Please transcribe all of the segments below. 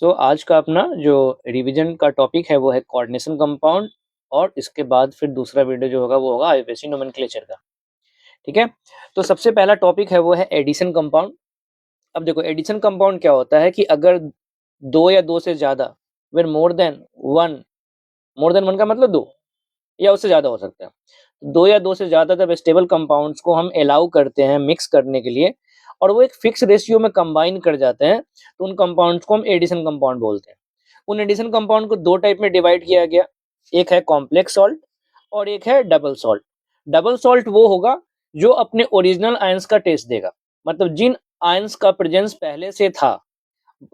आज का अपना जो रिवीजन का टॉपिक है वो है कोऑर्डिनेशन कंपाउंड। और इसके बाद फिर दूसरा वीडियो जो होगा वो होगा आईयूपीएसी नोमेनक्लेचर का। ठीक है। तो सबसे पहला टॉपिक है वो है एडिशन कंपाउंड। अब देखो एडिशन कंपाउंड क्या होता है कि अगर दो या दो से ज्यादा, वेर मोर देन वन का मतलब दो या उससे ज्यादा हो सकता है, दो या दो से ज्यादा जब स्टेबल कंपाउंड्स को हम अलाउ करते हैं मिक्स करने के लिए और वो एक फिक्स रेशियो में कंबाइन कर जाते हैं तो उन कंपाउंड्स को हम एडिशन कंपाउंड बोलते हैं। उन एडिशन कंपाउंड को दो टाइप में डिवाइड किया गया, एक है कॉम्प्लेक्स सॉल्ट और एक है डबल सॉल्ट। डबल सॉल्ट वो होगा जो अपने ओरिजिनल आयंस का टेस्ट देगा, मतलब जिन आयंस का प्रेजेंस पहले से था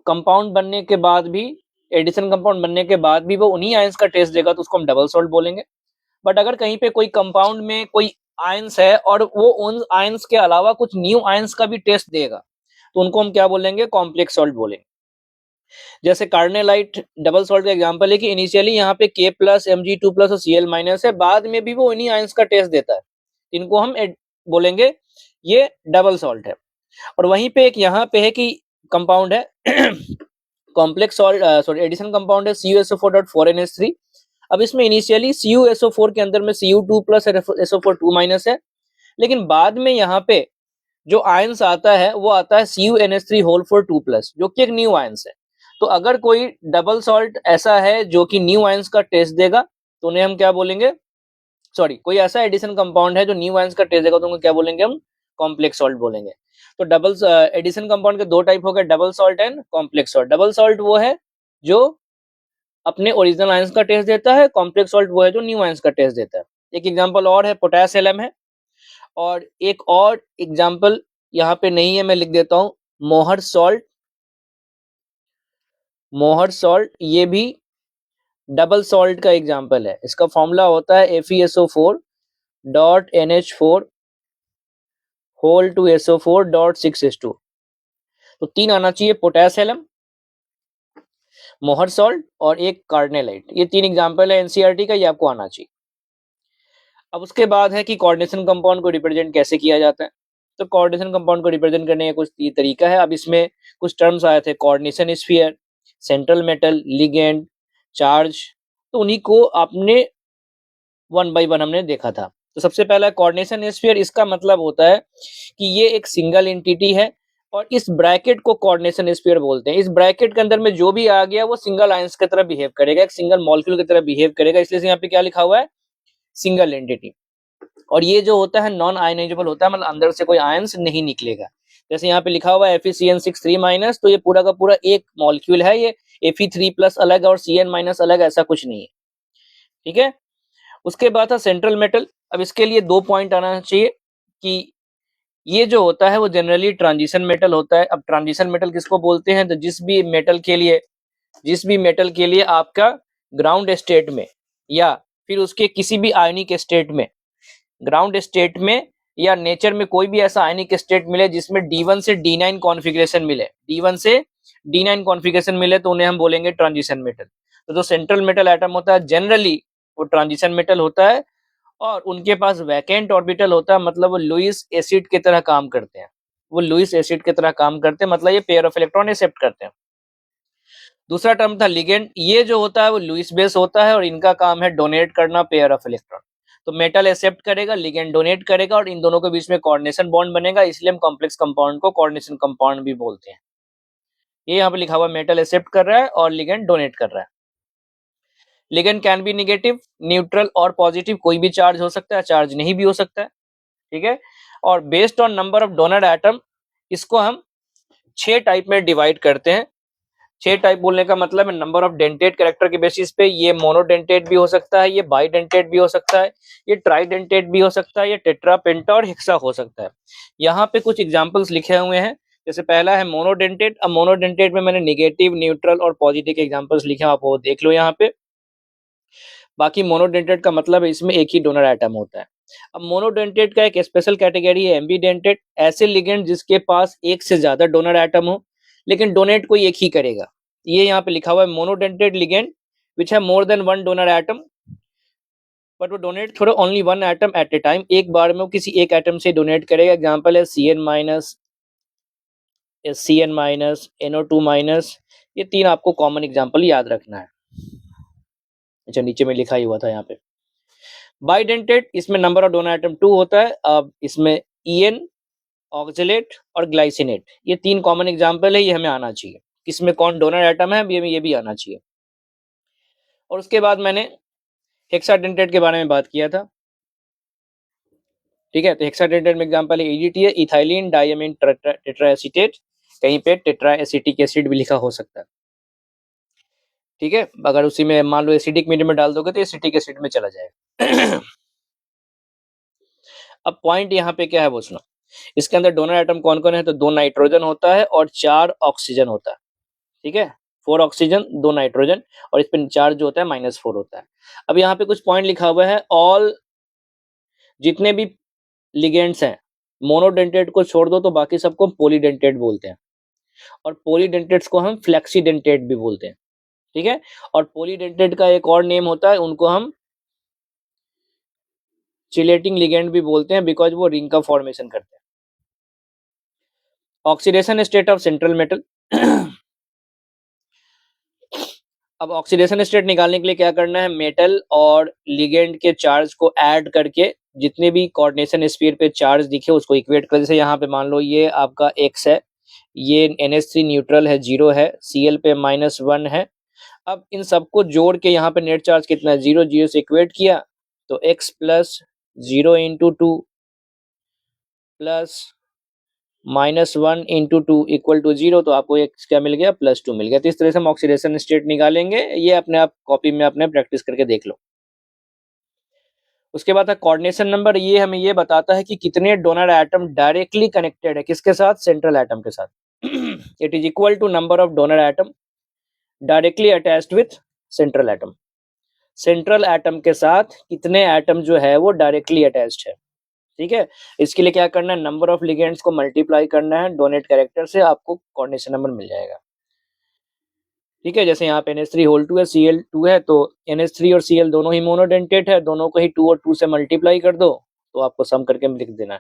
कंपाउंड बनने के बाद भी, एडिशन कंपाउंड बनने के बाद भी वो उन्हीं आयंस का टेस्ट देगा तो उसको हम डबल सॉल्ट बोलेंगे। बट अगर कहीं पे कोई कंपाउंड में कोई आयंस है और वो उन आयंस के अलावा कुछ न्यू आयंस का भी टेस्ट देगा तो उनको हम क्या बोलेंगे, कॉम्प्लेक्स सॉल्ट बोलेंगे। जैसे कार्नेलाइट डबल सॉल्ट का एग्जांपल है कि इनिशियली यहाँ पे K प्लस Mg2 प्लस और Cl माइनस है, बाद में भी वो इन्हीं आयंस का टेस्ट देता है, इनको हम बोलेंगे ये डबल सॉल्ट है। और वहीं पे एक यहाँ पे है कि कंपाउंड है complex salt sorry addition compound है CuSO4.4NH3। अब इसमें इनिशियली CuSO4 के अंदर में Cu2 प्लस SO4 2 माइनस है, लेकिन बाद में यहाँ पे जो आयंस आता है वो आता है CuNH3 होल 4 2 प्लस, जो कि एक न्यू आयंस है। तो अगर कोई डबल सॉल्ट ऐसा है जो कि न्यू आयंस का टेस्ट देगा तो उन्हें हम क्या बोलेंगे, सॉरी कोई ऐसा एडिशन कंपाउंड है जो न्यू आयंस का टेस्ट देगा तो उनको क्या बोलेंगे, हम कॉम्प्लेक्स सॉल्ट बोलेंगे। तो डबल एडिशन कंपाउंड के दो टाइप हो गए, double salt and complex salt. Double salt वो है जो अपने ओरिजिनल आयंस का टेस्ट देता है, कॉम्प्लेक्स सॉल्ट वो है जो न्यू आयंस का टेस्ट देता है। एक एग्जांपल और है पोटेश एलम है, और एक और एग्जांपल यहाँ पे नहीं है मैं लिख देता हूँ, मोहर सॉल्ट। मोहर सॉल्ट ये भी डबल सॉल्ट का एग्जांपल है। इसका फॉर्मूला होता है FeSO4.NH4 होल टू SO4.6H2। तो तीन आना चाहिए, पोटेशियम, मोहर सॉल्ट और एक कार्नेलाइट। ये तीन एग्जांपल है एनसीईआरटी का, ये आपको आना चाहिए। अब उसके बाद है कि कोऑर्डिनेशन कंपाउंड को रिप्रेजेंट कैसे किया जाता है। तो कोऑर्डिनेशन कंपाउंड को रिप्रेजेंट करने का कुछ तरीका है। अब इसमें कुछ टर्म्स आए थे, coordination sphere, central metal, ligand, charge. तो उन्हीं को आपने वन बाय वन हमने देखा था। तो सबसे पहला कोऑर्डिनेशन स्फीयर, इसका मतलब होता है कि ये एक सिंगल एंटिटी है और इस ब्रैकेट को कोऑर्डिनेशन स्फीयर बोलते हैं। इस ब्रैकेट के अंदर में जो भी आ गया वो सिंगल आयंस की तरह बिहेव करेगा, एक सिंगल मॉलिक्यूल की तरह बिहेव करेगा, इसलिए यहाँ पे क्या लिखा हुआ है, सिंगल एंटिटी। और ये जो होता है नॉन आयनाइजेबल होता है, मतलब अंदर से कोई आयंस नहीं निकलेगा। जैसे यहाँ पे लिखा हुआ है FeCN6 3- तो ये पूरा का पूरा एक मॉलिक्यूल है, ये Fe3+ अलग और Cn- अलग, ऐसा कुछ नहीं है। ठीक है। उसके बाद था सेंट्रल मेटल। अब इसके लिए दो पॉइंट आना चाहिए कि ये जो होता है वो जनरली ट्रांजिशन मेटल होता है। अब ट्रांजिशन मेटल किसको बोलते हैं, तो जिस भी मेटल के लिए आपका ग्राउंड स्टेट में या फिर उसके किसी भी आयनिक स्टेट में, ग्राउंड स्टेट में या नेचर में कोई भी ऐसा आयनिक स्टेट मिले जिसमें D1 से D9 कॉन्फ़िगरेशन मिले, D1 से D9 कॉन्फ़िगरेशन मिले तो उन्हें हम बोलेंगे ट्रांजिशन मेटल। तो जो सेंट्रल मेटल एटम होता है जनरली वो ट्रांजिशन मेटल होता है और उनके पास वैकेंट ऑर्बिटल होता है, मतलब वो लुईस एसिड की तरह काम करते हैं। वो लुईस एसिड की तरह काम करते हैं, मतलब ये पेयर ऑफ इलेक्ट्रॉन एक्सेप्ट करते हैं। दूसरा टर्म था लिगेंड। ये जो होता है वो लुईस बेस होता है और इनका काम है डोनेट करना पेयर ऑफ इलेक्ट्रॉन। तो मेटल एक्सेप्ट करेगा, लिगेंड डोनेट करेगा और इन दोनों के बीच में कोऑर्डिनेशन बॉन्ड बनेगा, इसलिए हम कॉम्प्लेक्स कंपाउंड को कोऑर्डिनेशन कंपाउंड भी बोलते हैं। ये यहाँ पे लिखा हुआ मेटल एक्सेप्ट कर रहा है और लिगेंड डोनेट कर रहा है। Ligand can be negative, neutral और पॉजिटिव, कोई भी चार्ज हो सकता है, चार्ज नहीं भी हो सकता है। ठीक है। और based on number of donor atom इसको हम 6 टाइप में डिवाइड करते हैं। 6 टाइप बोलने का मतलब है नंबर ऑफ डेंटेट कैरेक्टर के बेसिस पे, ये मोनोडेंटेट भी हो सकता है, ये बाइडेंटेट भी हो सकता है, ये ट्राइडेंटेट भी हो सकता है, ये टेट्रा, पेंटा और हेक्सा हो सकता है। यहाँ पे कुछ एग्जांपल्स लिखे हुए हैं। जैसे पहला है मोनोडेंटेट। अब मोनोडेंटेट में मैंने नेगेटिव, न्यूट्रल और पॉजिटिव के एग्जांपल्स लिखे हैं, आप वो देख लो यहाँ पे। बाकी मोनोडेंटेट का मतलब है इसमें एक ही डोनर एटम होता है। अब मोनोडेंटेट का एक स्पेशल कैटेगरी है एम्बीडेंटेट, ऐसे लिगेंड जिसके पास एक से ज्यादा डोनर एटम हो लेकिन डोनेट कोई एक ही करेगा। ये यहाँ पे लिखा हुआ है मोनोडेंटेट लिगेंड विच है more than one donor atom, but वो डोनेट थोड़ा only one atom at A time, एक बार में वो किसी एक एटम से डोनेट करेगा। एग्जांपल है CN-, SCN-, NO2-, ये 3 आपको कॉमन एग्जांपल याद रखना है। अच्छा, नीचे में लिखा ही हुआ था यहाँ पे। बाइडेंटेट, इसमें नंबर ऑफ डोनर एटम 2 होता है। अब इसमें ईएन, ऑक्जेलेट और ग्लाइसिनेट, ये 3 कॉमन एग्जांपल है, ये हमें आना चाहिए। किसमें कौन डोनर एटम है ये भी आना चाहिए। और उसके बाद मैंने हेक्साडेंटेट के बारे में बात किया था। ठीक है, तो हेक्साडेंटेट में एग्जांपल है ईडीटी है, इथाइलिन डायमीन टेट्राएसीटेट, कहीं पे टेट्राएसिटिक एसिड भी लिखा हो सकता है। ठीक है, अगर उसी में मान लो एसिडिक मीडियम में डाल दोगे तो एसिटिक एसिड में चला जाएगा। अब पॉइंट यहाँ पे क्या है वो सुनो। इसके अंदर डोनर एटम कौन कौन है, तो 2 नाइट्रोजन होता है और 4 ऑक्सीजन होता है। ठीक है, 4 ऑक्सीजन 2 नाइट्रोजन, और इस पे चार्ज जो होता है -4 होता है। अब यहाँ पे कुछ पॉइंट लिखा हुआ है, ऑल जितने भी लिगेंड्स हैं, मोनोडेंटेट को छोड़ दो तो बाकी सबको पॉलीडेंटेट बोलते हैं, और पॉलीडेंटेट्स को हम फ्लेक्सीडेंटेट भी बोलते हैं। ठीक है, और पॉलीडेंटेट का एक और नेम होता है, उनको हम चिलेटिंग लिगेंड भी बोलते हैं, बिकॉज वो रिंग का फॉर्मेशन करते हैं। Oxidation state of central metal. अब ऑक्सीडेशन स्टेट निकालने के लिए क्या करना है, मेटल और लिगेंड के चार्ज को ऐड करके जितने भी कोऑर्डिनेशन स्फीयर पे चार्ज दिखे उसको इक्वेट कर, जैसे यहाँ पे मान लो ये आपका x है, ये NH3 न्यूट्रल है 0 है, Cl पे -1 है। अब इन सबको जोड़ के यहाँ पे नेट चार्ज कितना है 0, 0 से इक्वेट किया तो x plus 0 into 2 plus -1 into 2 equal to 0, तो आपको x क्या मिल गया, +2 मिल गया। तो इस तरह से हम ऑक्सीडेशन स्टेट निकालेंगे, ये अपने आप कॉपी में अपने प्रैक्टिस करके देख लो। उसके बाद है कोऑर्डिनेशन नंबर, ये हमें ये बताता है कि कितने डोनर एटम डायरेक्टली कनेक्टेड है, किसके साथ, सेंट्रल एटम के साथ। It is equal to number of donor atom directly attached with central atom. Central atom के साथ कितने एटम जो है वो डायरेक्टली अटैच्ड है। ठीक है, इसके लिए क्या करना है, नंबर ऑफ लिगेंड्स को मल्टीप्लाई करना है डोनेट कैरेक्टर से, आपको कोऑर्डिनेशन नंबर मिल जाएगा। ठीक है, जैसे यहाँ पे NH3 होल 2 है, Cl2 है, तो NH3 और Cl दोनों ही मोनोडेंटेट है, दोनों को ही 2 और 2 से मल्टीप्लाई कर दो तो आपको सम करके लिख देना है।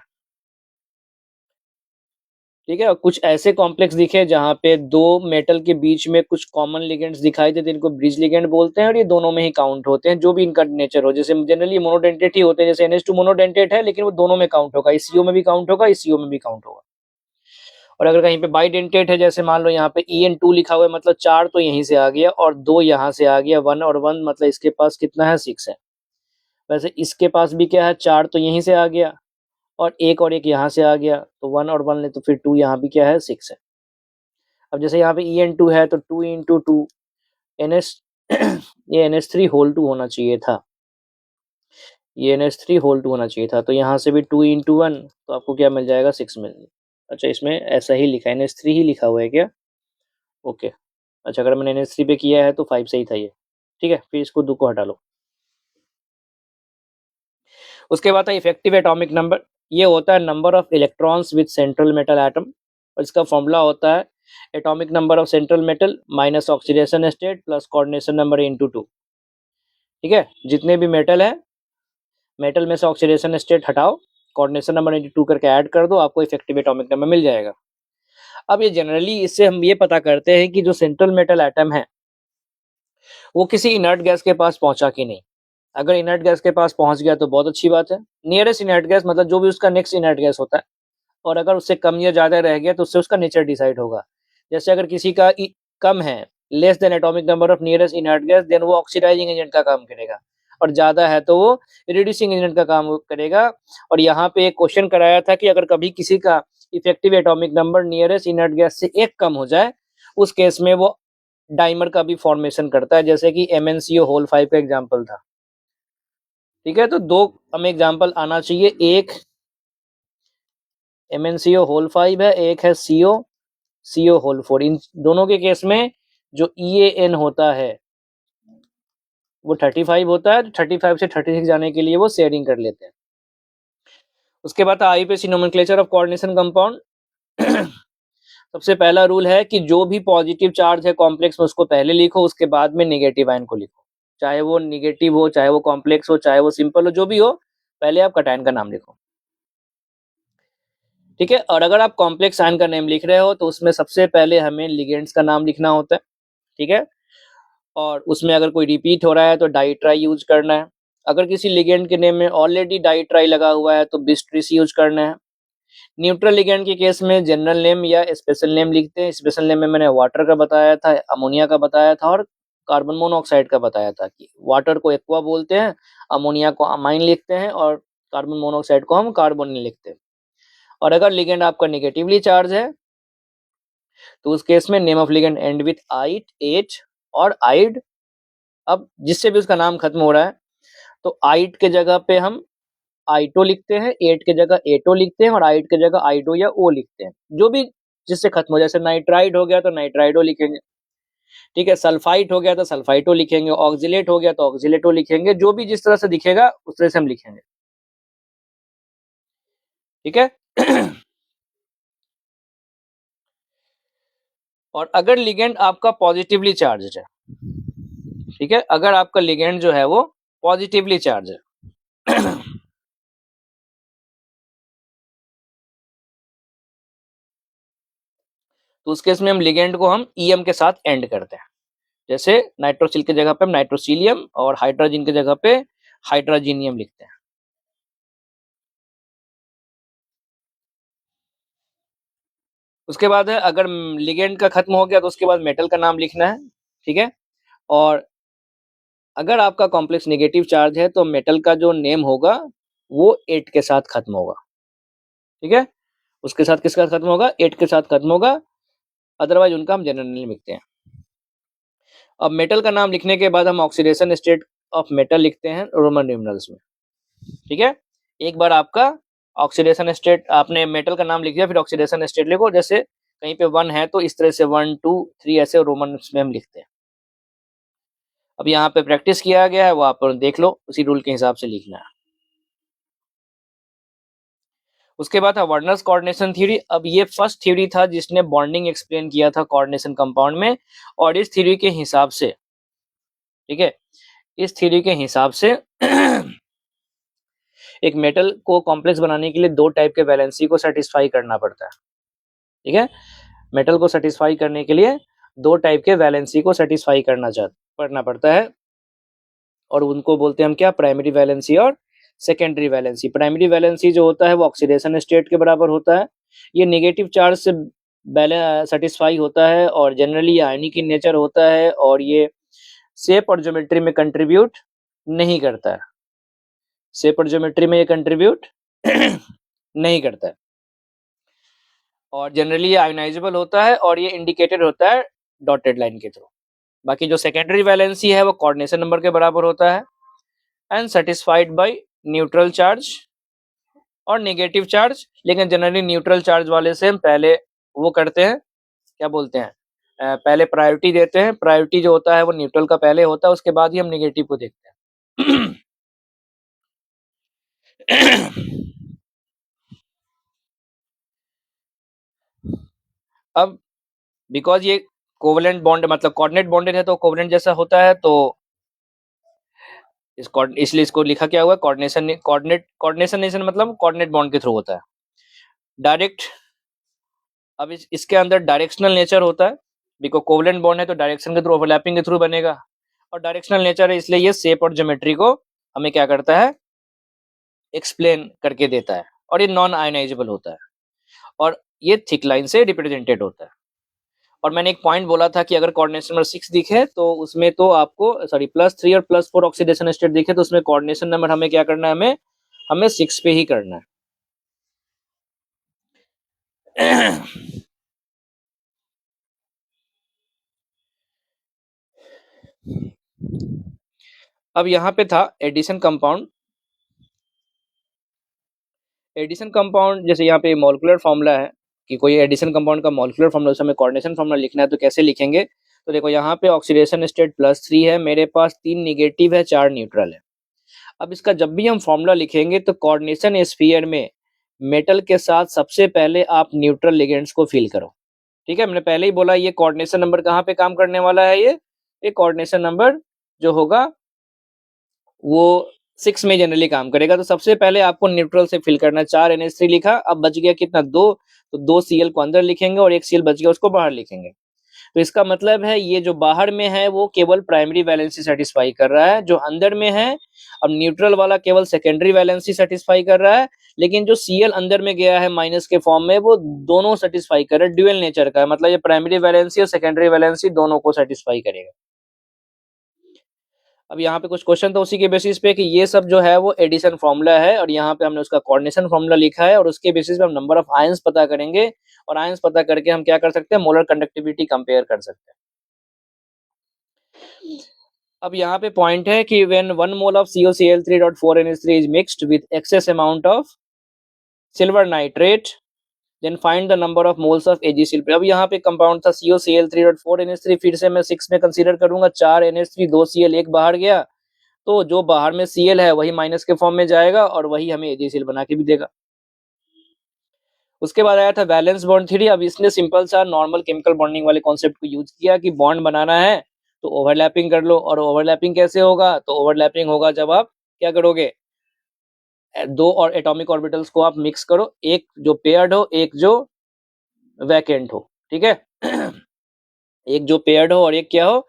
ठीक है, और कुछ ऐसे कॉम्प्लेक्स दिखे जहाँ पे 2 मेटल के बीच में कुछ कॉमन लिगेंड्स दिखाई देते हैं, इनको ब्रिज लिगेंड बोलते हैं, और ये दोनों में ही काउंट होते हैं, जो भी इनका नेचर हो। जैसे जनरली मोनोडेंटेट ही होते हैं, जैसे NH2 मोनोडेंटेट है लेकिन वो दोनों में काउंट होगा, इस CO में भी काउंट होगा, इस CO में भी काउंट होगा। और अगर कहीं पे बाइडेंटेट है, जैसे मान लो यहाँ पे En2 लिखा हुआ है, मतलब 4 तो यहीं से आ गया और 2 यहाँ से आ गया, 1 और 1 मतलब इसके पास कितना है, 6 है। वैसे इसके पास भी क्या है, 4 तो यहीं से आ गया और 1 और 1 यहाँ से आ गया, तो 1 और 1 ले तो फिर 2 यहाँ भी क्या है, 6 है। अब जैसे यहाँ पे En2 है तो 2 इंटू 2 NH ये NH3 होल 2 होना चाहिए था, ये NH3 होल 2 होना चाहिए था, तो यहाँ से भी 2 इंटू 1 तो आपको क्या मिल जाएगा, 6 मिल। अच्छा, इसमें ऐसा ही लिखा है, NH3 ही लिखा हुआ है क्या, ओके। अच्छा, अगर मैंने NH3 पे किया है तो 5 सही था ये। ठीक है, फिर इसको 2 को हटा लो। उसके बाद है इफेक्टिव एटॉमिक नंबर, ये होता है number of electrons with central metal atom, और इसका फॉर्मूला होता है atomic number of central metal minus oxidation state plus coordination number into 2। ठीक है, जितने भी मेटल है, मेटल में से ऑक्सीडेशन स्टेट हटाओ, कोऑर्डिनेशन नंबर इंटू 2 करके ऐड कर दो, आपको इफेक्टिव एटॉमिक नंबर मिल जाएगा। अब ये जनरली इससे हम ये पता करते हैं कि जो सेंट्रल मेटल एटम है वो किसी इनर्ट गैस के पास पहुंचा कि नहीं। अगर इनर्ट गैस के पास पहुंच गया तो बहुत अच्छी बात है, नियरेस्ट इनर्ट गैस मतलब जो भी उसका नेक्स्ट इनर्ट गैस होता है, और अगर उससे कम या ज़्यादा रह गया तो उससे उसका नेचर डिसाइड होगा। जैसे अगर किसी का कम है, less than atomic number of nearest inert gas, then वो ऑक्सीडाइजिंग एजेंट का काम करेगा, और ज़्यादा है तो वो रिड्यूसिंग एजेंट का काम करेगा। और यहाँ पे एक क्वेश्चन कराया था कि अगर कभी किसी का effective atomic number nearest inert gas से 1 कम हो जाए, उस केस में वो डाइमर का भी फॉर्मेशन करता है, जैसे कि MnCO होल 5 का एग्जाम्पल था। ठीक है, तो 2 हमें एग्जाम्पल आना चाहिए, एक MnCO होल 5 है, एक है CO होल 4। इन दोनों के केस में जो EAN होता है वो 35 होता है, 35 से 36 जाने के लिए वो शेयरिंग कर लेते हैं। उसके बाद IUPAC nomenclature of coordination compound. सबसे पहला रूल है कि जो भी पॉजिटिव चार्ज है कॉम्प्लेक्स में उसको पहले लिखो, उसके बाद में नेगेटिव आयन को लिखो, चाहे वो नेगेटिव हो, चाहे वो कॉम्प्लेक्स हो, चाहे वो सिंपल हो, जो भी हो, पहले आप कटायन का नाम लिखो। ठीक है, और अगर आप कॉम्प्लेक्स आयन का नेम लिख रहे हो तो उसमें सबसे पहले हमें लिगेंड्स का नाम लिखना होता है। ठीक है? और उसमें अगर कोई रिपीट हो रहा है तो डाइट्राई यूज़ करना है। अगर किसी लिगेंड के नेम में ऑलरेडी डाइट्राई लगा हुआ है तो बिस्ट्रिस यूज़ करना है। न्यूट्रल लिगेंड के केस में जनरल नेम या स्पेशल नेम लिखते हैं। स्पेशल नेम में मैंने वाटर का बताया था, अमोनिया का बताया था और कार्बन मोनोऑक्साइड का बताया था कि वाटर को एक्वा बोलते हैं, अमोनिया को अमाइन लिखते हैं और कार्बन मोनोऑक्साइड को हम कार्बोनिल लिखते हैं। और अगर लिगेंड आपका नेगेटिवली चार्ज है तो उस केस में name of ligand end with ite, ate और आइड। अब जिससे भी उसका नाम खत्म हो रहा है तो आइट के जगह पे हम आइटो लिखते हैं, एट के जगह एटो लिखते हैं और आइट के जगह आइडो या ओ लिखते हैं। जो भी जिससे खत्म हो, जैसे नाइट्राइड हो गया तो नाइट्राइडो लिखेंगे, ठीक है? सल्फाइट हो गया तो सल्फाइटो लिखेंगे, ऑक्जिलेट हो गया तो ऑक्जिलेटो लिखेंगे। जो भी जिस तरह से दिखेगा उस तरह से हम लिखेंगे, ठीक है? और अगर लिगेंड आपका पॉजिटिवली चार्ज है, ठीक है? अगर आपका लिगेंड जो है वो पॉजिटिवली चार्ज है तो उस केस में हम लिगेंड को हम ईएम के साथ एंड करते हैं। जैसे नाइट्रोसिल की जगह पे हम नाइट्रोसिलियम और हाइड्रोजन की जगह पे हाइड्रोजीनियम लिखते हैं। उसके बाद है, अगर लिगेंड का खत्म हो गया तो उसके बाद मेटल का नाम लिखना है, ठीक है? और अगर आपका कॉम्प्लेक्स नेगेटिव चार्ज है तो मेटल का जो नेम होगा वो 8 के साथ खत्म होगा, ठीक है? उसके साथ किसका खत्म होगा? 8 के साथ खत्म होगा, अदरवाइज उनका हम जनरल नेम लिखते हैं। अब मेटल का नाम लिखने के बाद हम ऑक्सीडेशन स्टेट ऑफ मेटल लिखते हैं रोमन न्यूमरल्स में, ठीक है? एक बार आपका ऑक्सीडेशन स्टेट, आपने मेटल का नाम लिख दिया, फिर ऑक्सीडेशन स्टेट लिखो। जैसे कहीं पे 1 है तो इस तरह से 1, 2, 3 ऐसे रोमन में हम लिखते हैं। अब यहाँ पे प्रैक्टिस किया गया है, वो आप देख लो, उसी रूल के हिसाब से लिखना है। उसके बाद था वर्नर्स कोऑर्डिनेशन थ्योरी। अब ये फर्स्ट थ्योरी था जिसने बॉन्डिंग एक्सप्लेन किया था कोऑर्डिनेशन कंपाउंड में। और इस थ्योरी के हिसाब से, ठीक है, इस थ्योरी के हिसाब से एक मेटल को कॉम्प्लेक्स बनाने के लिए 2 टाइप के वैलेंसी को सेटिस्फाई करना पड़ता है, ठीक है? मेटल को सेटिस्फाई करने के लिए 2 टाइप के वैलेंसी को सेटिस्फाई करना पड़ता है और उनको बोलते हैं हम क्या? प्राइमरी वैलेंसी और सेकेंडरी वैलेंसी। प्राइमरी वैलेंसी जो होता है वो ऑक्सीडेशन स्टेट के बराबर होता है। ये नेगेटिव चार्ज से सेटिस्फाई होता है और जनरली आयनिक इन नेचर होता है और ये शेप और ज्योमेट्री में कंट्रीब्यूट नहीं करता है। शेप और ज्योमेट्री में ये कंट्रीब्यूट नहीं करता है और जनरली ये आयोनाइजेबल होता है और ये इंडिकेटेड होता है डॉटेड लाइन के थ्रू। बाकी जो सेकेंडरी वैलेंसी है वो कोऑर्डिनेशन नंबर के बराबर होता है and satisfied by neutral charge और नेगेटिव चार्ज। लेकिन जनरली न्यूट्रल चार्ज वाले से हम पहले वो करते हैं, क्या बोलते हैं, पहले प्रायोरिटी देते हैं। प्रायोरिटी जो होता है वो न्यूट्रल का पहले होता है, उसके बाद ही हम नेगेटिव को देखते हैं। अब बिकॉज ये कोवलेंट बॉन्ड मतलब कोऑर्डिनेट बॉन्डेड है तो कोवलेंट जैसा होता है, तो इसलिए इसको लिखा क्या हुआ? कोऑर्डिनेशन मतलब कोऑर्डिनेट बॉन्ड के थ्रू होता है डायरेक्ट। अब इसके अंदर डायरेक्शनल नेचर होता है, बिकॉज कोवलेंट बॉन्ड है तो डायरेक्शन के थ्रू, ओवरलैपिंग के थ्रू बनेगा और डायरेक्शनल नेचर है इसलिए ये शेप और ज्योमेट्री को हमें क्या करता है? एक्सप्लेन करके देता है और ये नॉन आयनाइजेबल होता है और ये थिक लाइन से रिप्रेजेंटेड होता है। और मैंने एक पॉइंट बोला था कि अगर कोऑर्डिनेशन नंबर 6 दिखे तो उसमें तो आपको +3 और +4 ऑक्सीडेशन स्टेट दिखे तो उसमें कोऑर्डिनेशन नंबर हमें क्या करना है? हमें 6 पे ही करना है। अब यहाँ पे था एडिशन कंपाउंड। एडिशन कंपाउंड जैसे यहाँ पे मॉलिक्यूलर फॉर्मूला है कि कोई एडिशन कंपाउंड का मॉलिक्यूलर फॉर्मूला, हमें कोऑर्डिनेशन फॉर्मूला लिखना है तो कैसे लिखेंगे? तो देखो यहाँ पे ऑक्सीडेशन स्टेट +3 है, मेरे पास 3 नेगेटिव है, 4 न्यूट्रल है। अब इसका जब भी हम फॉर्मूला लिखेंगे तो कोऑर्डिनेशन स्फीयर में मेटल के साथ सबसे पहले आप न्यूट्रल लिगेंड्स को फिल करो, ठीक है? मैंने पहले ही बोला ये कोऑर्डिनेशन नंबर कहाँ पे काम करने वाला है? ये कोऑर्डिनेशन नंबर जो होगा वो 6 में जनरली काम करेगा। तो सबसे पहले आपको न्यूट्रल से फिल करना है। 4 NH3 लिखा, अब बच गया कितना? 2, तो 2 Cl को अंदर लिखेंगे और 1 Cl बच गया उसको बाहर लिखेंगे। तो इसका मतलब है ये जो बाहर में है वो केवल प्राइमरी वैलेंसी सेटिस्फाई कर रहा है, जो अंदर में है अब न्यूट्रल वाला केवल सेकेंडरी वैलेंसी सेटिस्फाई कर रहा है, लेकिन जो Cl अंदर में गया है माइनस के फॉर्म में वो दोनों सेटिस्फाई कर रहा है, ड्यूअल नेचर का है, मतलब ये प्राइमरी वैलेंसी और सेकेंडरी वैलेंसी दोनों को सेटिस्फाई करेगा। अब यहाँ पे कुछ क्वेश्चन तो उसी के बेसिस पे कि ये सब जो है वो एडिशन फॉर्मूला है और यहाँ पे हमने उसका कोऑर्डिनेशन फॉर्मूला लिखा है और उसके बेसिस पे हम नंबर ऑफ आयंस पता करेंगे और आयंस पता करके हम क्या कर सकते हैं, मोलर कंडक्टिविटी कंपेयर कर सकते हैं। अब यहाँ पे पॉइंट है कि when 1 mole of COCl3.4NH3 is mixed with excess amount of silver nitrate then find the number of moles of AgCl। अब यहाँ पे कंपाउंड था COCl3.4NH3, फिर से मैं 6 में कंसीडर करूंगा, 4 NH3 2 Cl एक बाहर गया, तो जो बाहर में Cl है वही माइनस के फॉर्म में जाएगा और वही हमें AgCl बना के भी देगा। उसके बाद आया था वैलेंस बॉन्ड थ्योरी। अब इसने सिंपल सा नॉर्मल केमिकल बॉन्डिंग वाले कॉन्सेप्ट को यूज किया कि बॉन्ड बनाना है तो ओवरलैपिंग कर लो, और ओवरलैपिंग कैसे होगा, तो ओवरलैपिंग होगा जब आप क्या करोगे, दो और एटॉमिक ऑर्बिटल्स को आप मिक्स करो, एक जो पेयर्ड हो एक जो वैकेंट हो, ठीक है। एक जो पेयर्ड हो और एक क्या हो,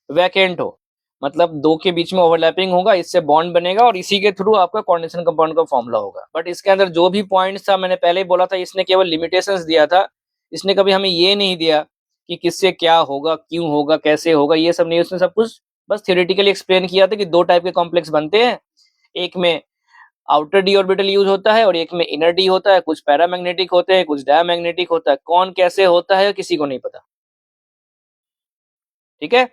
वैकेंट हो, मतलब दो के बीच में ओवरलैपिंग होगा, इससे बॉन्ड बनेगा और इसी के थ्रू आपका कोऑर्डिनेशन कंपाउंड का फॉर्मूला होगा। बट इसके अंदर जो भी पॉइंट्स था मैंने पहले ही बोला था, इसने केवल लिमिटेशंस दिया था, इसने कभी हमें ये नहीं दिया कि किससे क्या होगा, क्यों होगा, कैसे होगा, ये सब नहीं, उसने सब कुछ बस थियोरेटिकली एक्सप्लेन किया था कि दो टाइप के कॉम्प्लेक्स बनते हैं, एक में आउटर डी ऑर्बिटल यूज होता है और एक में इनर डी होता है, कुछ पैरामैग्नेटिक होते हैं कुछ डायमैग्नेटिक होता है, कौन कैसे होता है किसी को नहीं पता, ठीक है।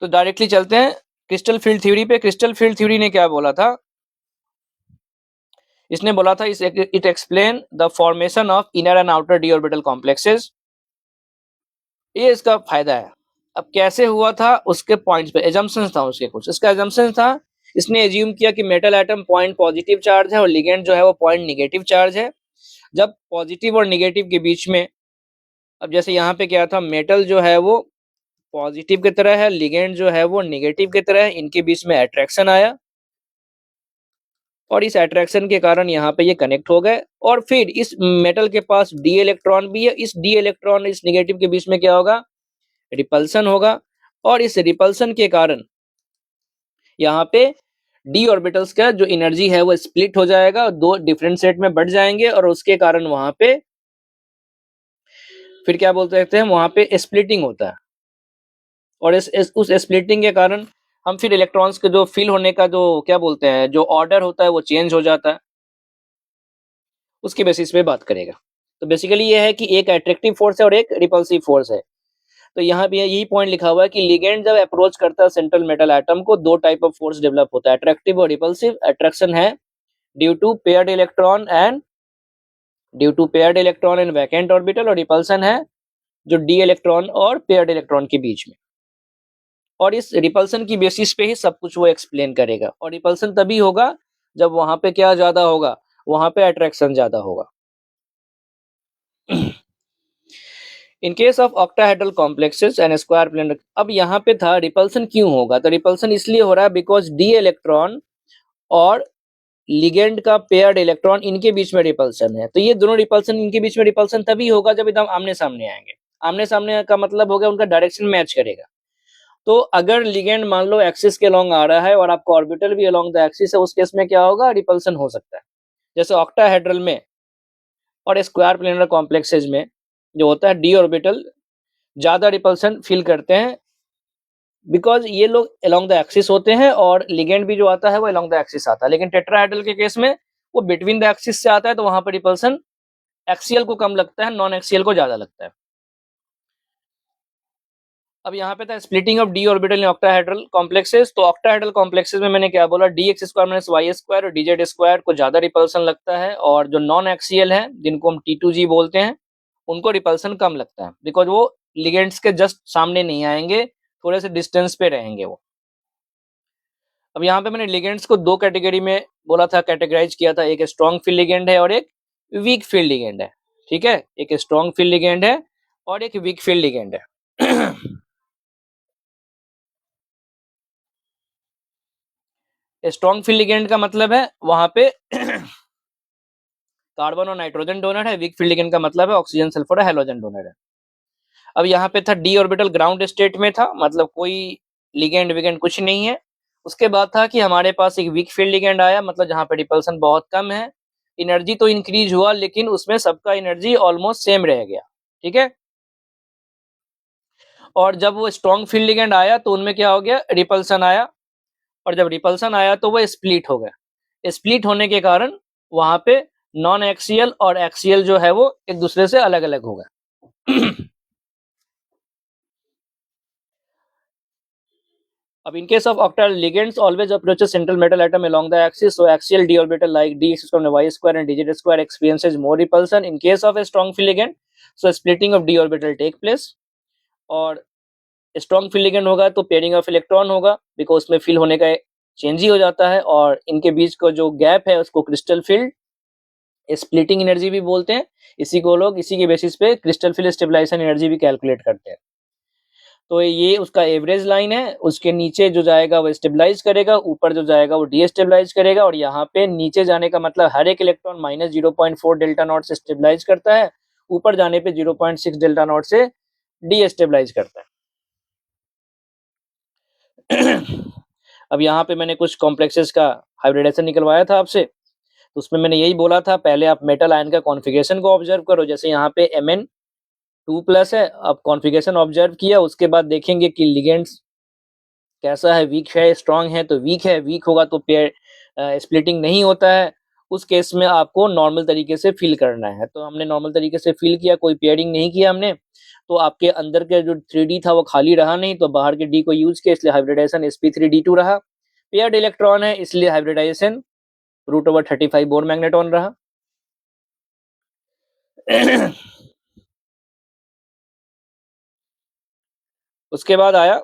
तो डायरेक्टली चलते हैं क्रिस्टल फील्ड थ्योरी पे। क्रिस्टल फील्ड थ्योरी ने क्या बोला था, इसने बोला था it explain the formation of inner and outer D orbital complexes, ये इसका फायदा है। अब कैसे हुआ था उसके पॉइंट्स पे एजम्पशंस था उसके, कुछ इसका एजम्पशन था, इसने एज्यूम किया कि metal atom point positive charge है और लिगेंड जो है वो पॉइंट निगेटिव चार्ज है। जब पॉजिटिव और निगेटिव के बीच में, अब जैसे यहाँ पे क्या था, मेटल जो है वो पॉजिटिव की तरह है, लिगेंड जो है वो निगेटिव की तरह है, इनके बीच में अट्रैक्शन आया और इस अट्रैक्शन के कारण यहाँ पे ये कनेक्ट हो गए, और फिर इस मेटल के पास डी इलेक्ट्रॉन भी है, इस डी इलेक्ट्रॉन इस निगेटिव के बीच में क्या होगा, रिपल्सन होगा, और इस रिपल्सन के कारण यहाँ पे डी ऑर्बिटल्स का जो एनर्जी है वो स्प्लिट हो जाएगा, दो डिफरेंट सेट में बढ़ जाएंगे और उसके कारण वहां पे फिर क्या बोलते हैं, वहां पे स्प्लिटिंग होता है, और उस स्प्लिटिंग के कारण हम फिर इलेक्ट्रॉन्स के जो फिल होने का जो क्या बोलते हैं जो ऑर्डर होता है वो चेंज हो जाता है, उसके बेसिस पे बात करेगा। तो बेसिकली ये है कि एक अट्रैक्टिव फोर्स है और एक रिपल्सिव फोर्स है। तो यहाँ पे यही पॉइंट लिखा हुआ है कि लिगेंड जब अप्रोच करता है सेंट्रल मेटल एटम को, दो टाइप ऑफ फोर्स डेवलप होता है, अट्रैक्टिव और रिपल्सिव। अट्रैक्शन है due to paired electron and vacant orbital, और रिपल्सन है जो डी इलेक्ट्रॉन और पेयर्ड इलेक्ट्रॉन के बीच में, और इस रिपल्सन की बेसिस पे ही सब कुछ वो एक्सप्लेन करेगा। और रिपल्सन तभी होगा जब वहां पे क्या ज्यादा होगा, वहां पे अट्रैक्शन ज्यादा होगा। In case of octahedral complexes and square plane, अब यहाँ पे था रिपल्सन क्यों होगा, तो रिपल्सन इसलिए हो रहा है बिकॉज डी इलेक्ट्रॉन और लिगेंड का पेयर्ड इलेक्ट्रॉन इनके बीच में रिपल्सन है, तो ये दोनों रिपल्सन इनके बीच में रिपल्सन तभी होगा जब एकदम आमने सामने आएंगे। आमने सामने का मतलब हो गया उनका डायरेक्शन मैच करेगा। तो अगर लिगेंड मान लो एक्सिस के अलोंग आ रहा है और आपका ऑर्बिटल भी अलोंग द एक्सिस है, उस केस में क्या होगा, रिपल्सन हो सकता है। जैसे ऑक्टाहेड्रल में और स्क्वायर प्लेनर कॉम्प्लेक्सेज में जो होता है डी ऑर्बिटल ज्यादा रिपल्सन फील करते हैं, बिकॉज ये लोग अलोंग द एक्सिस होते हैं और लिगेंड भी जो आता है वो अलोंग द एक्सिस आता है। लेकिन टेट्राहेड्रल के केस में वो बिटवीन द एक्सिस से आता है, तो वहां पर रिपल्सन एक्सियल को कम लगता है, नॉन एक्सियल को ज्यादा लगता है। अब यहाँ पे था splitting of d orbital in octahedral complexes. तो ऑक्टाहेड्रल कॉम्प्लेक्सेस में मैंने क्या बोला, d x square minus y square और डीजेड स्क्वायर को ज्यादा रिपल्सन लगता है, और जो नॉन एक्सियल है जिनको हम T2G बोलते हैं उनको रिपल्सन कम लगता है, बिकॉज वो लिगेंड्स के जस्ट सामने नहीं आएंगे, थोड़े से डिस्टेंस पे रहेंगे वो। अब यहाँ पे मैंने लिगेंड्स को दो कैटेगरी में बोला था, कैटेगराइज किया था, एक स्ट्रॉन्ग फील्ड लिगेंड है और एक वीक फील्ड लिगेंड है, ठीक है। एक स्ट्रॉन्ग फील्ड लिगेंड है और एक वीक फील्ड लिगेंड है। स्ट्रॉन्ग फील्ड लिगेंड का मतलब है वहां पे कार्बन और नाइट्रोजन डोनर है, वीक फील्ड लिगेंड का मतलब है ऑक्सीजन, सल्फर और हैलोजन डोनर है। अब यहाँ पे था डी ऑर्बिटल ग्राउंड स्टेट में था, मतलब कोई लिगेंड विगेंड कुछ नहीं है। उसके बाद था कि हमारे पास एक वीक फील्ड लिगेंड आया, मतलब जहाँ पे रिपल्सन बहुत कम है, एनर्जी तो इंक्रीज हुआ लेकिन उसमें सबका एनर्जी ऑलमोस्ट सेम रह गया, ठीक है। और जब वो स्ट्रॉन्ग फील्ड लिगेंड आया तो उनमें क्या हो गया, रिपल्सन आया, और जब रिपल्सन आया तो वो स्प्लिट हो गया। स्प्लिट होने के कारण वहां पे नॉन एक्सियल और एक्सियल जो है वो एक दूसरे से अलग अलग हो गए। अब in case of octal ligands always approaches central metal atom along the axis, so axial d orbital like d square and y square and dz square experiences more repulsion. In case of a strong field ligand, so splitting of d orbital take place, और strong field ligand होगा तो pairing of electron होगा, because उसमें feel होने का change ही हो जाता है, और इनके बीच का जो गैप है उसको क्रिस्टल फील्ड स्प्लिटिंग एनर्जी भी बोलते हैं। इसी को लोग इसी के बेसिस पे क्रिस्टल फील्ड स्टेबलाइजेशन एनर्जी भी कैलकुलेट करते हैं। तो ये उसका एवरेज लाइन है, उसके नीचे जो जाएगा वो स्टेबलाइज करेगा, ऊपर जो जाएगा वो डीस्टेबलाइज करेगा, और यहाँ पे नीचे जाने का मतलब हर एक इलेक्ट्रॉन माइनस 0.4 डेल्टा नॉट से स्टेबलाइज करता है, ऊपर जाने पे 0.6 डेल्टा नॉट से डीस्टेबलाइज करता है। अब यहाँ पे मैंने कुछ कॉम्प्लेक्सेस का हाइब्रिडेशन निकलवाया था आपसे, तो उसमें मैंने यही बोला था, पहले आप मेटल आयन का कॉन्फ़िगरेशन को ऑब्जर्व करो। जैसे यहाँ पे Mn2+ है, अब कॉन्फ़िगरेशन ऑब्जर्व किया, उसके बाद देखेंगे कि लिगेंड्स कैसा है, वीक है, स्ट्रांग है तो वीक है, वीक होगा तो पेयर स्प्लिटिंग नहीं होता है। उस केस में आपको नॉर्मल तरीके से फिल करना है, तो हमने नॉर्मल तरीके से फिल किया, कोई पेयरिंग नहीं किया हमने, तो आपके अंदर के जो 3D था वो खाली रहा नहीं, तो बाहर के D को यूज किया, इसलिए हाइब्रिडाइजेशन sp3d2 रहा। पेयर्ड इलेक्ट्रॉन है इसलिए हाइब्रिडाइजेशन √35 बोर मैग्नेटॉन रहा। उसके बाद आया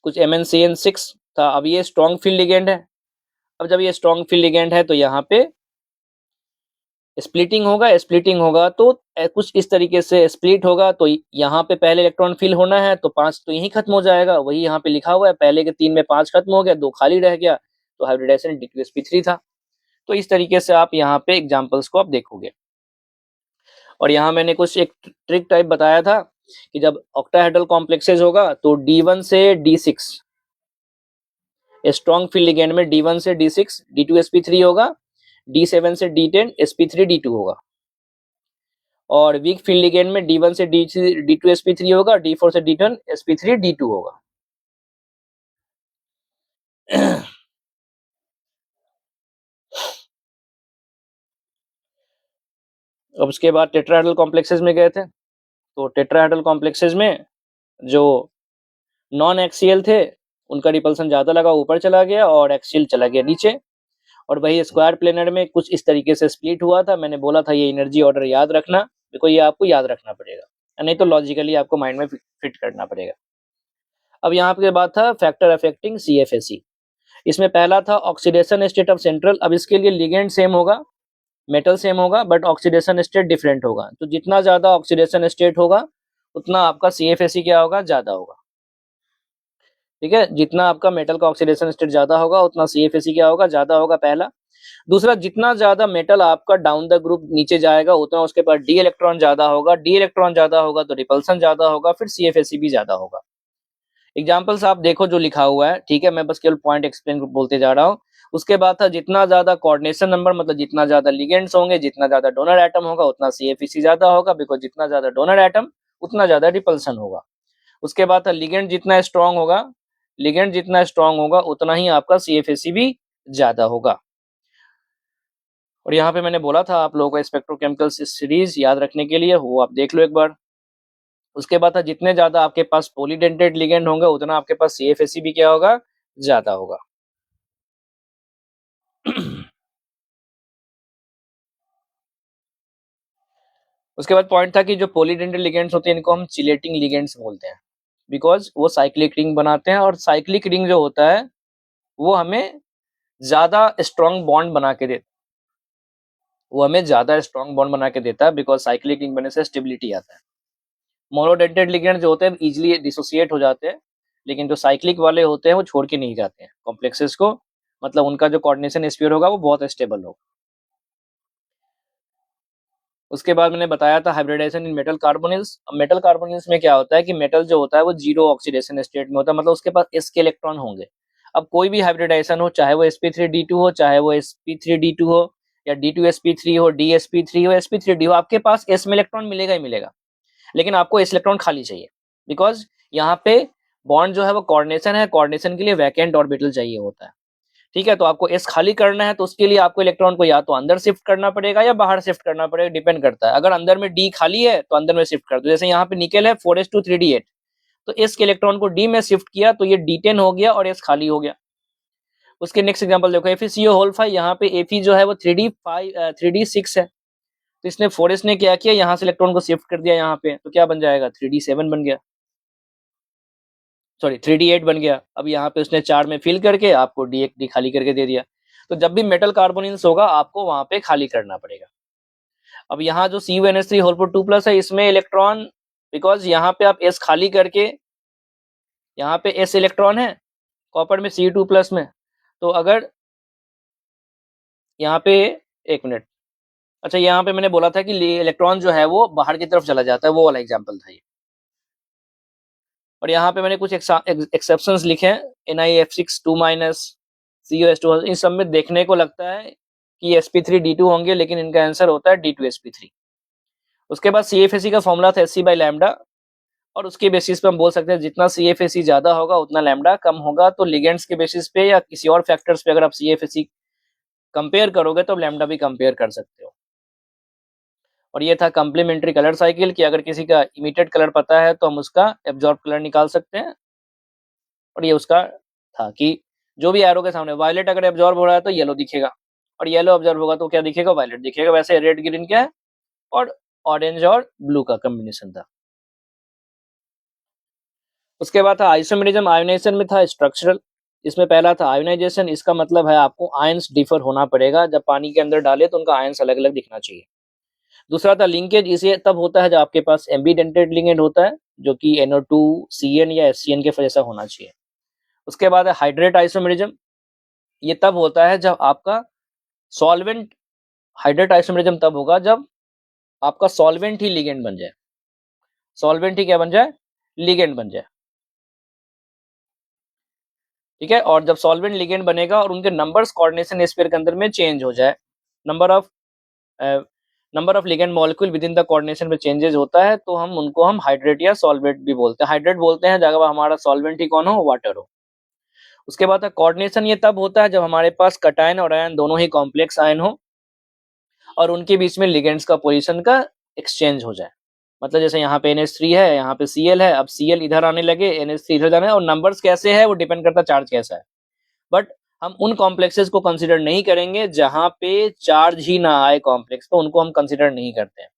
कुछ MnCN6 था। अब ये स्ट्रॉन्ग फील्ड लिगेंड है। अब जब ये स्ट्रॉन्ग फील्ड लिगेंड है तो यहाँ पे स्प्लिटिंग होगा तो कुछ इस तरीके से स्प्लिट होगा, तो यहाँ पे पहले इलेक्ट्रॉन फिल होना है तो 5 तो यहीं खत्म हो जाएगा, वही यहाँ पे लिखा हुआ है, पहले के 3 में 5 खत्म हो गया, 2 खाली रह गया, तो हाइब्रिडाइजेशन D2sp3 था। तो इस तरीके से आप यहाँ पे एग्जाम्पल्स को आप देखोगे। और यहाँ मैंने कुछ एक ट्रिक टाइप बताया था कि जब ऑक्टाहेड्रल कॉम्प्लेक्सेस होगा तो D1 से D6, स्ट्रॉन्ग फील्ड लिगेंड में D1 से D6 D2sp3 होगा, D7 से D10 sp3d2 होगा, और वीक फील्ड लिगेंड में D1 से D2sp3 होगा, D4 से D10 sp3d2 होगा। अब उसके बाद टेट्राहेड्रल कॉम्प्लेक्सेस में गए थे, तो टेट्राहेड्रल कॉम्प्लेक्सेस में जो नॉन एक्सियल थे उनका रिपल्सन ज्यादा लगा, ऊपर चला गया, और एक्सियल चला गया नीचे। और वही स्क्वायर प्लेनर में कुछ इस तरीके से स्प्लिट हुआ था। मैंने बोला था ये एनर्जी ऑर्डर याद रखना, देखो ये आपको याद रखना पड़ेगा, नहीं तो लॉजिकली आपको माइंड में फिट करना पड़ेगा। अब यहाँ पे बात था फैक्टर अफेक्टिंग CFAC। इसमें पहला था ऑक्सीडेशन स्टेट ऑफ सेंट्रल। अब इसके लिए लिगेंड सेम होगा, मेटल सेम होगा, बट ऑक्सीडेशन स्टेट डिफरेंट होगा। तो जितना ज्यादा ऑक्सीडेशन स्टेट होगा उतना आपका CFAC क्या होगा, ज्यादा होगा, ठीक है। जितना आपका मेटल का ऑक्सीडेशन स्टेट ज्यादा होगा उतना CFAC क्या होगा, ज्यादा होगा, पहला। दूसरा, जितना ज्यादा मेटल आपका डाउन द ग्रुप नीचे जाएगा उतना उसके पास डी इलेक्ट्रॉन ज्यादा होगा, डी इलेक्ट्रॉन ज्यादा होगा तो रिपल्सन ज्यादा होगा, फिर CFAC भी ज्यादा होगा। एग्जाम्पल्स आप देखो जो लिखा हुआ है, ठीक है, मैं बस केवल पॉइंट एक्सप्लेन बोलते जा रहा हूँ। उसके बाद था जितना ज्यादा कोऑर्डिनेशन नंबर, मतलब जितना ज्यादा लिगेंड्स होंगे, जितना ज्यादा डोनर एटम होगा उतना CFAC ज्यादा होगा, बिकॉज जितना ज्यादा डोनर एटम उतना ज्यादा रिपल्सन होगा। उसके बाद था लिगेंड जितना स्ट्रांग होगा, लिगेंड जितना स्ट्रांग होगा उतना ही आपका CFAC भी ज्यादा होगा। और यहाँ पे मैंने बोला था आप लोगों को स्पेक्ट्रोकेमिकल सीरीज याद रखने के लिए, वो आप देख लो एक बार। उसके बाद था जितने ज्यादा आपके पास पॉलीडेंटेड लिगेंड होंगे उतना आपके पास CFAC भी क्या होगा, ज्यादा होगा। उसके बाद पॉइंट था कि जो पॉलीडेंटेड लिगेंड्स होते हैं इनको हम चिलेटिंग लिगेंड्स बोलते हैं, बिकॉज वो साइक्लिक रिंग बनाते हैं, और साइक्लिक रिंग जो होता है वो हमें ज्यादा स्ट्रॉन्ग बॉन्ड बना के देता है, वो हमें ज्यादा स्ट्रॉन्ग बॉन्ड बना के देता है, बिकॉज साइक्लिक रिंग बनने से स्टेबिलिटी आता है। मोनोडेंटेड लिगेंड जो होते हैं इजिली डिसोसिएट हो जाते हैं, लेकिन जो साइक्लिक वाले होते हैं वो छोड़ के नहीं जाते हैं कॉम्प्लेक्सेस को, मतलब उनका जो कोऑर्डिनेशन स्फीयर होगा वो बहुत स्टेबल होगा। उसके बाद मैंने बताया था हाइब्रिडाइजेशन इन मेटल कार्बोनिल्स। अब मेटल कार्बोनिल्स में क्या होता है कि मेटल जो होता है वो जीरो ऑक्सीडेशन स्टेट में होता है, मतलब उसके पास s के इलेक्ट्रॉन होंगे। अब कोई भी हाइब्रिडाइजेशन हो, चाहे वो sp3d2 हो, चाहे वो sp3d2 हो, या d2sp3 हो, dsp3 हो, sp3d हो, आपके पास s में इलेक्ट्रॉन मिलेगा ही मिलेगा, लेकिन आपको s इलेक्ट्रॉन खाली चाहिए, बिकॉज यहाँ पे बॉन्ड जो है वो कोऑर्डिनेशन है, कोऑर्डिनेशन के लिए वैकेंट ऑर्बिटल चाहिए होता है। ठीक है, तो आपको s खाली करना है तो उसके लिए आपको इलेक्ट्रॉन को या तो अंदर शिफ्ट करना पड़ेगा या बाहर शिफ्ट करना पड़ेगा, डिपेंड करता है। अगर अंदर में d खाली है तो अंदर में शिफ्ट कर दो, जैसे यहाँ पे निकेल है 4s2 3d8, तो s के इलेक्ट्रॉन को d में शिफ्ट किया तो ये d10 हो गया और s खाली हो गया। उसके नेक्स्ट एग्जांपल देखो, FeCO5, यहाँ पे Fe जो है वो 3d6 है, तो इसने 4s ने क्या किया, यहाँ से इलेक्ट्रॉन को शिफ्ट कर दिया यहाँ पे, तो क्या बन जाएगा, 3d7 बन गया, सॉरी 3d8 बन गया। अब यहाँ पे उसने 4 में फिल करके आपको डी खाली करके दे दिया। तो जब भी मेटल कार्बोनिल्स होगा आपको वहां पे खाली करना पड़ेगा। अब यहाँ जो CuNH3 2+ है, इसमें इलेक्ट्रॉन, बिकॉज यहाँ पे आप S खाली करके, यहाँ पे S इलेक्ट्रॉन है कॉपर में Cu2+ में, तो अगर यहाँ पे, एक मिनट, अच्छा यहाँ पे मैंने बोला था कि इलेक्ट्रॉन जो है वो बाहर की तरफ चला जाता है, वो वाला एग्जाम्पल था ये। और यहाँ पे मैंने कुछ एक्सेप्शंस लिखे हैं, NiF6 2-, CuS2, इन सब में देखने को लगता है कि sp3d2 होंगे, लेकिन इनका आंसर होता है d2sp3। उसके बाद CFAC का फॉर्मूला था Sc/λ, और उसके बेसिस पे हम बोल सकते हैं जितना CFAC ज्यादा होगा उतना लैम्डा कम होगा। तो लिगेंड्स के बेसिस पे या किसी और फैक्टर्स पे अगर आप CFAC कंपेयर करोगे तो लैम्डा भी कंपेयर कर सकते हो। और ये था कम्प्लीमेंट्री कलर साइकिल, कि अगर किसी का इमिटेड कलर पता है तो हम उसका एब्जॉर्ब कलर निकाल सकते हैं। और ये उसका था कि जो भी एरो के सामने वायलेट अगर एब्जॉर्ब हो रहा है तो येलो दिखेगा, और येलो ऑब्जर्व होगा तो क्या दिखेगा, वायलेट दिखेगा। वैसे रेड ग्रीन क्या है, और ऑरेंज और ब्लू का कॉम्बिनेशन था। उसके बाद था आइसोमेरिज्म। आयोनाइजेशन में था स्ट्रक्चरल। इसमें पहला था आयोनाइजेशन, इसका मतलब है आपको आयंस डिफर होना पड़ेगा, जब पानी के अंदर डाले तो उनका आयंस अलग अलग दिखना चाहिए। दूसरा था लिंकेज, इसे तब होता है जब आपके पास एम्बीडेंटेड लिगेंड होता है, जो कि NO2 CN या FCN के जैसा होना चाहिए। उसके बाद है हाइड्रेट आइसोमेरिज्म, ये तब होता है जब आपका सॉल्वेंट, हाइड्रेट आइसोमेरिज्म तब होगा जब आपका सॉल्वेंट ही लिगेंड बन जाए, सॉल्वेंट ही क्या बन जाए, लिगेंड बन जाए। ठीक है, और जब सॉल्वेंट लिगेंड बनेगा और उनके नंबर्स कोऑर्डिनेशन स्फीयर के अंदर में चेंज हो जाए, number of ligand molecule with in the coordination में चेंजेस होता है, तो हम उनको हम हाइड्रेट या सॉल्वेंट भी बोलते हैं। हाइड्रेट बोलते हैं जब हमारा सॉल्वेंट ही कौन हो, वाटर हो। उसके बाद कोऑर्डिनेशन, ये तब होता है जब हमारे पास कटायन और आयन दोनों ही कॉम्प्लेक्स आयन हो और उनके बीच में लिगेंड्स का पोजीशन का एक्सचेंज हो जाए। मतलब जैसे यहाँ पे NH3 है, यहाँ पे Cl है, अब Cl इधर आने लगे, NH3 इधर जाने, और नंबर्स कैसे है वो डिपेंड करता है चार्ज कैसा है। बट हम उन कॉम्प्लेक्सेस को कंसीडर नहीं करेंगे जहां पे चार्ज ही ना आए कॉम्प्लेक्स, तो उनको हम कंसीडर नहीं करते हैं।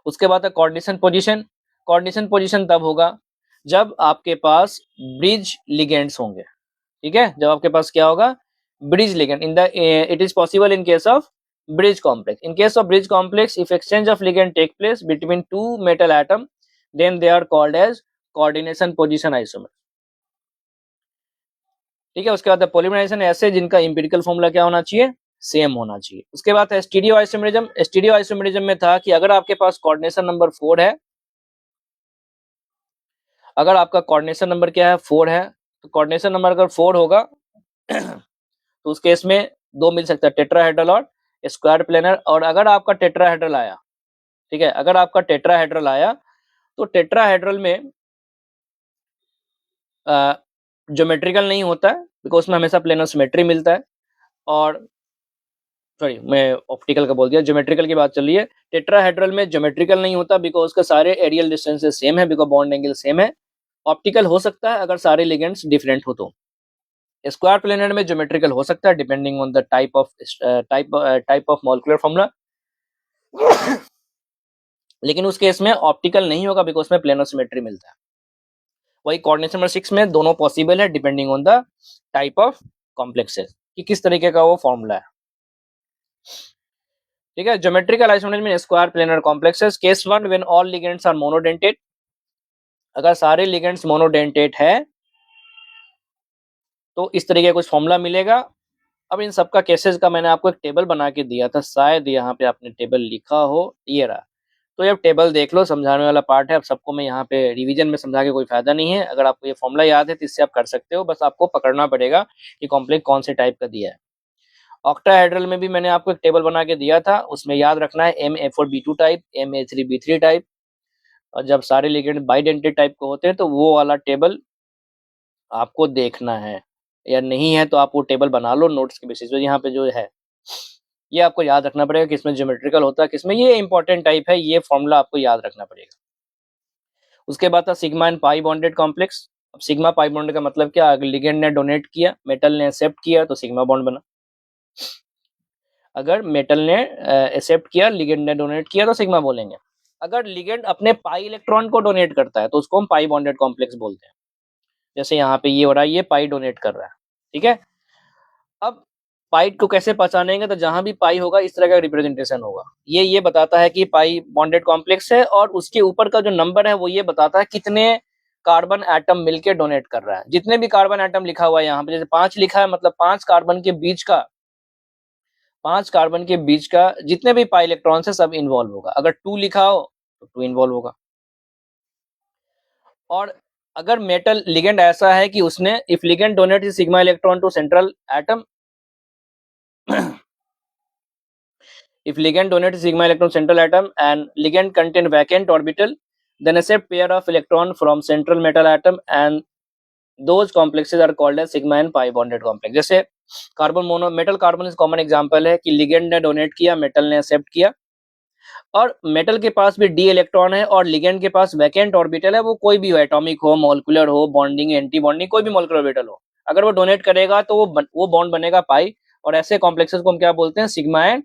उसके बाद है कोऑर्डिनेशन पोजीशन। कोऑर्डिनेशन पोजीशन तब होगा जब आपके पास ब्रिज लिगेंड्स होंगे। ठीक है, जब आपके पास क्या होगा, bridge ligand. In the it is possible in case of bridge complex. In case of bridge complex, if exchange of ligand take place between two metal atom, then they are called as coordination position isomer. ठीक है, उसके बाद polymerisation ऐसे जिनका empirical formula क्या होना चाहिए, same होना चाहिए। उसके बाद है स्टीरियो आइसोमेरिज्म। स्टीरियो आइसोमेरिज्म में था कि अगर आपके पास कोऑर्डिनेशन नंबर 4 है, अगर आपका कोऑर्डिनेशन नंबर क्या है, 4 है, तो कोऑर्डिनेशन नंबर अगर 4 होगा तो उस केस में दो मिल सकता है, टेट्राहेड्रल और स्क्वायर प्लेनर। और अगर आपका टेट्राहेड्रल आया, ठीक है, अगर आपका टेट्राहेड्रल आया तो टेट्राहेड्रल में ज्योमेट्रिकल नहीं होता है, बिकॉज उसमें हमेशा प्लेनर सिमेट्री मिलता है। और सॉरी, मैं ऑप्टिकल का बोल दिया, ज्योमेट्रिकल की बात चल रही है। टेट्राहेड्रल में ज्योमेट्रिकल नहीं होता बिकॉज उसके सारे एरियल डिस्टेंसेस सेम है, बिकॉज बॉन्ड एंगल सेम है। ऑप्टिकल हो सकता है अगर सारे लिगेंड्स डिफरेंट हो तो। स्क्वायर प्लेनर में ज्योमेट्रिकल हो सकता है depending on the type of molecular formula, लेकिन उस केस में ऑप्टिकल नहीं होगा बिकॉज में प्लेनर सिमेट्री मिलता है। वही कोऑर्डिनेशन नंबर 6 में दोनों पॉसिबल है depending on the type of complexes, कि किस तरीके का वो फॉर्मूला है। ठीक है, ज्योमेट्रिकल आइसोमेरिज्म में square planar complexes. Case 1 when all ligands are monodentate, अगर सारे लिगेंड्स मोनोडेंटेट है तो इस तरीके का कुछ फॉर्मूला मिलेगा। अब इन सबका केसेस का मैंने आपको एक टेबल बना के दिया था, शायद यहाँ पे आपने टेबल लिखा हो, ये रहा। तो ये अब टेबल देख लो, समझाने वाला पार्ट है। अब सबको मैं यहाँ पे रिवीजन में समझा के कोई फायदा नहीं है। अगर आपको ये फॉर्मूला याद है तो इससे आप कर सकते हो, बस आपको पकड़ना पड़ेगा कि कॉम्प्लेक्स कौन से टाइप का दिया है। ऑक्टाहेड्रल में भी मैंने आपको एक टेबल बना के दिया था, उसमें याद रखना है Ma4B2 टाइप, Ma3B3 टाइप, और जब सारे लिगेंड बाइडेंटेड टाइप के होते हैं तो वो वाला टेबल आपको देखना है, या नहीं है तो आप वो टेबल बना लो नोट्स के बेसिस पे। यहाँ पे जो है ये आपको याद रखना पड़ेगा, किसमें ज्योमेट्रिकल होता है, किसमें ये इंपॉर्टेंट टाइप है, ये फॉर्मूला आपको याद रखना पड़ेगा। उसके बाद था sigma and pi bonded complex. अब सिग्मा पाई बॉन्ड का मतलब क्या, अगर लिगेंड ने डोनेट किया, मेटल ने एक्सेप्ट किया तो सिग्मा बॉन्ड बना। अगर मेटल ने एक्सेप्ट किया, लिगेंड ने डोनेट किया तो सिग्मा बोलेंगे। अगर लिगेंड अपने पाई इलेक्ट्रॉन को डोनेट करता है तो उसको हम पाई बॉन्डेड कॉम्प्लेक्स बोलते हैं। जैसे यहाँ पे ये हो रहा है, ये पाई डोनेट कर रहा है, ठीक है। अब पाई को कैसे पहचानेंगे, तो जहां भी पाई होगा इस तरह का रिप्रेजेंटेशन होगा। ये बताता है कि पाई बॉन्डेड कॉम्प्लेक्स है, और उसके ऊपर का जो नंबर है वो ये बताता है कितने कार्बन एटम मिलके डोनेट कर रहा है। जितने भी कार्बन एटम लिखा हुआ है यहाँ पे, जैसे 5 लिखा है, मतलब 5 कार्बन के बीच का जितने भी पाई इलेक्ट्रॉन है सब इन्वॉल्व होगा। अगर 2 लिखा हो तो 2 इन्वॉल्व होगा। और अगर मेटल लिगेंड ऐसा है कि उसने if ligand donate sigma electron to central atom if ligand donates sigma electron central atom and ligand contain vacant orbital, then accept pair of electron from central metal atom, and those complexes are called as sigma and pi bonded complex. जैसे carbon mono metal carbon इस common example है कि ligand ने donate किया, metal ने accept किया, और metal के पास भी डी इलेक्ट्रॉन है और लिगेंड के पास वैकेंट ऑर्बिटल है, वो कोई भी हो, एटॉमिक हो, मॉलिक्यूलर हो, बॉन्डिंग, एंटी बॉन्डिंग, कोई भी मॉलिक्यूलर ऑर्बिटल हो। अगर वो डोनेट करेगा तो वो बॉन्ड बनेगा पाई, और ऐसे कॉम्प्लेक्सेस को हम क्या बोलते हैं, sigma and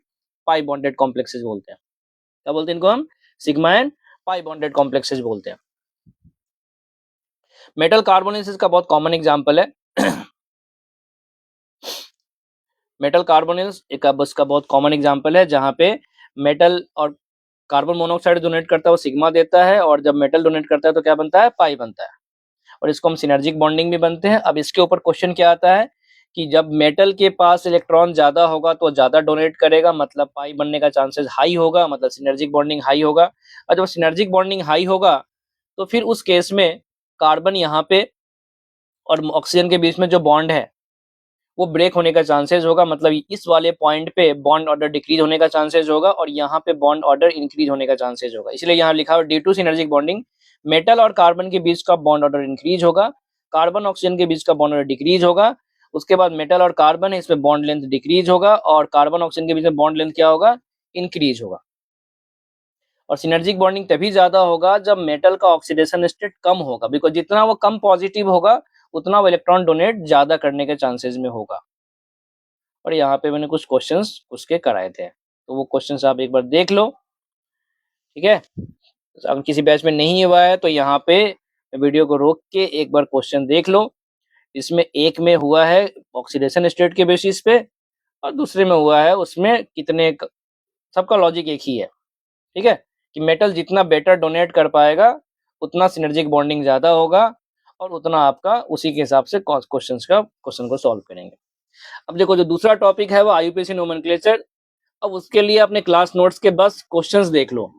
pi bonded complexes बोलते हैं। क्या बोलते हैं इनको हम, sigma and pi bonded complexes बोलते हैं। मेटल कार्बोनेसिस का बहुत कॉमन एग्जांपल है मेटल कार्बोनेस एक उसका बहुत कॉमन एग्जांपल है, जहां पे मेटल और कार्बन मोनोऑक्साइड डोनेट करता है वो सिग्मा देता है, और जब मेटल डोनेट करता है तो क्या बनता है, पाई बनता है, और इसको हम सिनर्जिक बॉन्डिंग भी बनते हैं। अब इसके ऊपर क्वेश्चन क्या आता है कि जब मेटल के पास इलेक्ट्रॉन ज्यादा होगा तो ज्यादा डोनेट करेगा, मतलब पाई बनने का चांसेस हाई होगा, मतलब सिनर्जिक बॉन्डिंग हाई होगा। और जब सिनर्जिक बॉन्डिंग हाई होगा तो फिर उस केस में कार्बन यहाँ पे और ऑक्सीजन के बीच में जो बॉन्ड है वो ब्रेक होने का चांसेस होगा, मतलब इस वाले पॉइंट पे बॉन्ड ऑर्डर डिक्रीज होने का चांसेस होगा, और यहाँ पे बॉन्ड ऑर्डर इंक्रीज होने का चांसेस होगा। इसलिए यहाँ लिखा हुआ due to synergic bonding metal और कार्बन के बीच का बॉन्ड ऑर्डर इंक्रीज होगा, कार्बन ऑक्सीजन के बीच का बॉन्ड ऑर्डर डिक्रीज होगा। उसके बाद मेटल और कार्बन है, इसमें बॉन्ड लेंथ डिक्रीज होगा, और कार्बन ऑक्सीजन के बीच में बॉन्ड लेंथ क्या होगा, इंक्रीज होगा। और सिनर्जिक बॉन्डिंग तभी ज्यादा होगा जब मेटल का ऑक्सीडेशन स्टेट कम होगा, बिकॉज जितना वो कम पॉजिटिव होगा उतना वो इलेक्ट्रॉन डोनेट ज्यादा करने के चांसेस में होगा। और यहाँ पे मैंने कुछ क्वेश्चंस उसके कराए थे, तो वो क्वेश्चंस आप एक बार देख लो, ठीक है। अगर किसी बैच में नहीं हुआ है तो यहाँ पे वीडियो को रोक के एक बार क्वेश्चन देख लो। इसमें एक में हुआ है ऑक्सीडेशन स्टेट के बेसिस पे, और दूसरे में हुआ है उसमें सबका लॉजिक एक ही है, ठीक है, कि मेटल जितना बेटर डोनेट कर पाएगा उतना सिनर्जिक बॉन्डिंग ज्यादा होगा, और उतना आपका उसी के हिसाब से क्वेश्चन को सॉल्व करेंगे। अब देखो जो दूसरा टॉपिक है वो आईयूपीएसी नोमेनक्लेचर। अब उसके लिए अपने क्लास नोट्स के बस क्वेश्चंस देख लो।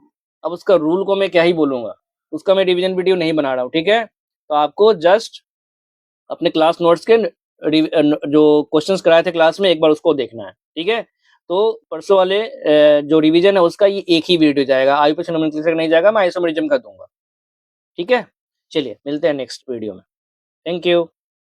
अब उसका रूल को मैं क्या ही बोलूंगा, उसका मैं रिवीजन वीडियो नहीं बना रहा हूँ, ठीक है। तो आपको जस्ट अपने क्लास नोट्स के जो क्वेश्चंस कराए थे क्लास में एक बार उसको देखना है, ठीक है। तो परसों वाले जो रिवीजन है उसका ये एक ही वीडियो जाएगा, आईयूपीएसी नोमेनक्लेचर नहीं जाएगा, मैं आइसोमेरिज्म का दूंगा, ठीक है। चलिए मिलते हैं नेक्स्ट वीडियो में, थैंक यू।